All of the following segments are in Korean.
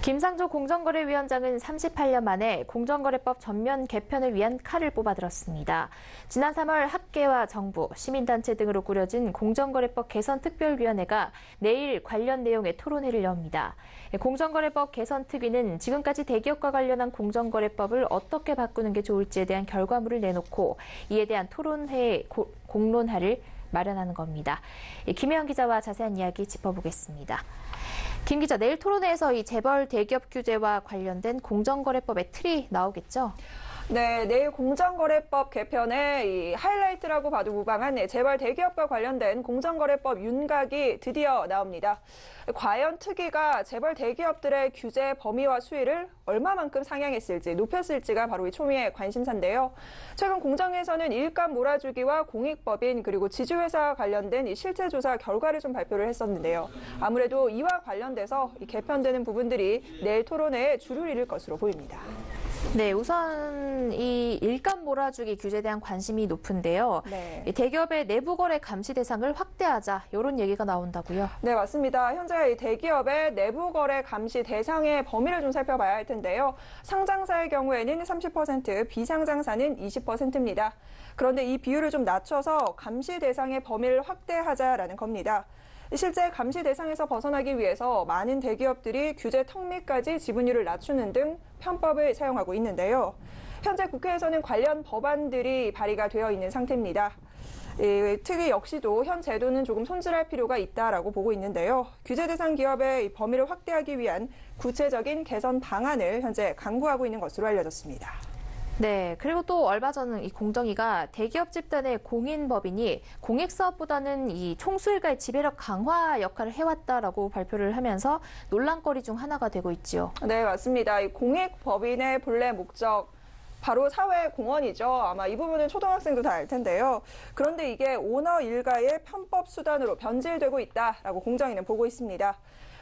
김상조 공정거래위원장은 38년 만에 공정거래법 전면 개편을 위한 칼을 뽑아들었습니다. 지난 3월 학계와 정부, 시민단체 등으로 꾸려진 공정거래법 개선특별위원회가 내일 관련 내용의 토론회를 엽니다. 공정거래법 개선특위는 지금까지 대기업과 관련한 공정거래법을 어떻게 바꾸는 게 좋을지에 대한 결과물을 내놓고 이에 대한 토론회 공론화를 마련하는 겁니다. 김혜영 기자와 자세한 이야기 짚어보겠습니다. 김 기자, 내일 토론회에서 이 재벌 대기업 규제와 관련된 공정거래법의 틀이 나오겠죠? 네, 내일 공정거래법 개편의 이 하이라이트라고 봐도 무방한 재벌 대기업과 관련된 공정거래법 윤곽이 드디어 나옵니다. 과연 특위가 재벌 대기업들의 규제 범위와 수위를 얼마만큼 상향했을지, 높였을지가 바로 이 초미의 관심사인데요. 최근 공정위에서는 일감 몰아주기와 공익법인 그리고 지주회사 관련된 이 실태 조사 결과를 좀 발표를 했었는데요. 아무래도 이와 관련돼서 이 개편되는 부분들이 내일 토론회에 주를 이룰 것으로 보입니다. 네, 우선 이 일감 몰아주기 규제에 대한 관심이 높은데요. 네. 대기업의 내부 거래 감시 대상을 확대하자, 이런 얘기가 나온다고요? 네, 맞습니다. 현재 이 대기업의 내부 거래 감시 대상의 범위를 좀 살펴봐야 할 텐데요. 상장사의 경우에는 30%, 비상장사는 20%입니다. 그런데 이 비율을 좀 낮춰서 감시 대상의 범위를 확대하자라는 겁니다. 실제 감시 대상에서 벗어나기 위해서 많은 대기업들이 규제 턱밑까지 지분율을 낮추는 등 편법을 사용하고 있는데요. 현재 국회에서는 관련 법안들이 발의가 되어 있는 상태입니다. 특히 역시도 현 제도는 조금 손질할 필요가 있다라고 보고 있는데요. 규제 대상 기업의 범위를 확대하기 위한 구체적인 개선 방안을 현재 강구하고 있는 것으로 알려졌습니다. 네, 그리고 또 얼마 전 이 공정위가 대기업 집단의 공인법인이 공익사업보다는 이 총수일가의 지배력 강화 역할을 해왔다라고 발표를 하면서 논란거리 중 하나가 되고 있지요. 네, 맞습니다. 이 공익법인의 본래 목적, 바로 사회공헌이죠. 아마 이 부분은 초등학생도 다 알 텐데요. 그런데 이게 오너 일가의 편법 수단으로 변질되고 있다라고 공정위는 보고 있습니다.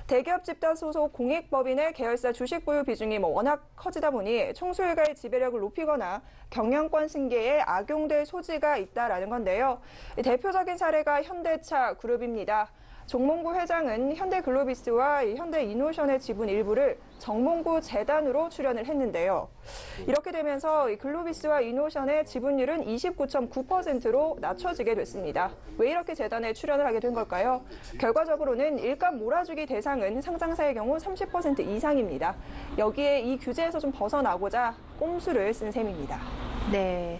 대기업 집단 소속 공익법인의 계열사 주식 보유 비중이 워낙 커지다 보니 총수일가의 지배력을 높이거나 경영권 승계에 악용될 소지가 있다라는 건데요. 대표적인 사례가 현대차 그룹입니다. 정몽구 회장은 현대글로비스와 현대이노션의 지분 일부를 정몽구 재단으로 출연을 했는데요. 이렇게 되면서 글로비스와 이노션의 지분율은 29.9%로 낮춰지게 됐습니다. 왜 이렇게 재단에 출연을 하게 된 걸까요? 결과적으로는 일감 몰아주기 대상은 상장사의 경우 30% 이상입니다. 여기에 이 규제에서 좀 벗어나고자 꼼수를 쓴 셈입니다. 네,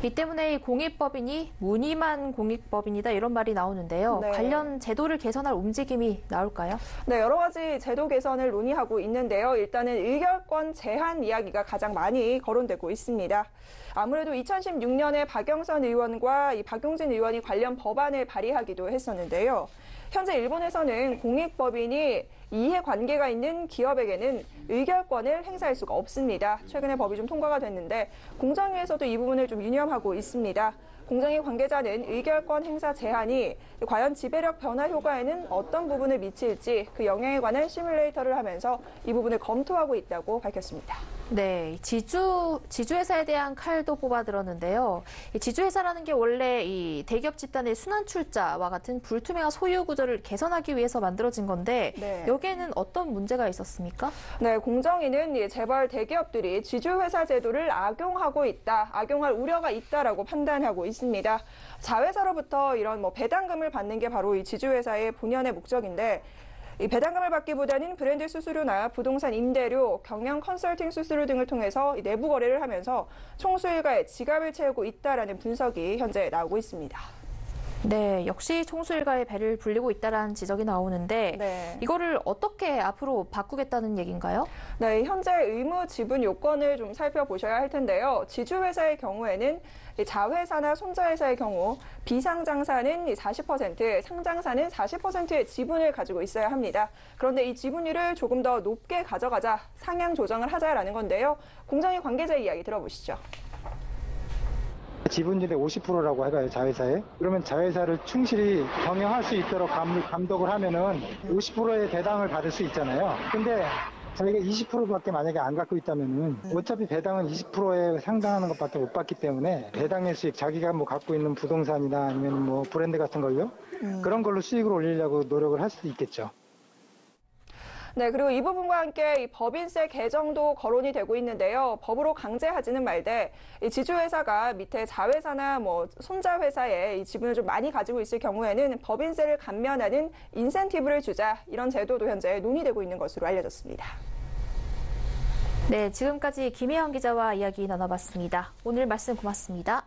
이 때문에 이 공익법인이 무늬만 공익법인이다 이런 말이 나오는데요. 네. 관련 제도를 개선할 움직임이 나올까요? 네, 여러 가지 제도 개선을 논의하고 있는데요. 일단은 의결권 제한 이야기가 가장 많이 거론되고 있습니다. 아무래도 2016년에 박영선 의원과 이 박용진 의원이 관련 법안을 발의하기도 했었는데요. 현재 일본에서는 공익법인이 이해관계가 있는 기업에게는 의결권을 행사할 수가 없습니다. 최근에 법이 좀 통과가 됐는데 공정위에서도 이 부분을 좀 유념하고 있습니다. 공정위 관계자는 의결권 행사 제한이 과연 지배력 변화 효과에는 어떤 부분을 미칠지 그 영향에 관한 시뮬레이터를 하면서 이 부분을 검토하고 있다고 밝혔습니다. 네, 지주회사에 대한 칼도 뽑아들었는데요. 지주회사라는 게 원래 이 대기업 집단의 순환 출자와 같은 불투명한 소유 구조를 개선하기 위해서 만들어진 건데 네. 여기에는 어떤 문제가 있었습니까? 네, 공정위는 재벌 대기업들이 지주회사 제도를 악용하고 있다, 악용할 우려가 있다라고 판단하고 있습니다. 자회사로부터 이런 배당금을 받는 게 바로 이 지주회사의 본연의 목적인데 이 배당금을 받기보다는 브랜드 수수료나 부동산 임대료, 경영 컨설팅 수수료 등을 통해서 내부 거래를 하면서 총수일가의 지갑을 채우고 있다라는 분석이 현재 나오고 있습니다. 네, 역시 총수일가의 배를 불리고 있다는 지적이 나오는데 네. 이거를 어떻게 앞으로 바꾸겠다는 얘기인가요? 네, 현재 의무 지분 요건을 좀 살펴보셔야 할 텐데요. 지주회사의 경우에는 자회사나 손자회사의 경우 비상장사는 40%, 상장사는 40%의 지분을 가지고 있어야 합니다. 그런데 이 지분율을 조금 더 높게 가져가자, 상향 조정을 하자라는 건데요. 공정위 관계자 이야기 들어보시죠. 지분율의 50%라고 해봐요, 자회사에. 그러면 자회사를 충실히 경영할 수 있도록 감독을 하면은 50%의 배당을 받을 수 있잖아요. 근데 저희가 20%밖에 만약에 안 갖고 있다면은 어차피 배당은 20%에 상당하는 것밖에 못 받기 때문에 배당의 수익, 자기가 갖고 있는 부동산이나 아니면 브랜드 같은 걸요. 그런 걸로 수익을 올리려고 노력을 할 수도 있겠죠. 네, 그리고 이 부분과 함께 이 법인세 개정도 거론이 되고 있는데요. 법으로 강제하지는 말되 이 지주회사가 밑에 자회사나 뭐 손자회사에 이 지분을 좀 많이 가지고 있을 경우에는 법인세를 감면하는 인센티브를 주자, 이런 제도도 현재 논의되고 있는 것으로 알려졌습니다. 네, 지금까지 김혜영 기자와 이야기 나눠봤습니다. 오늘 말씀 고맙습니다.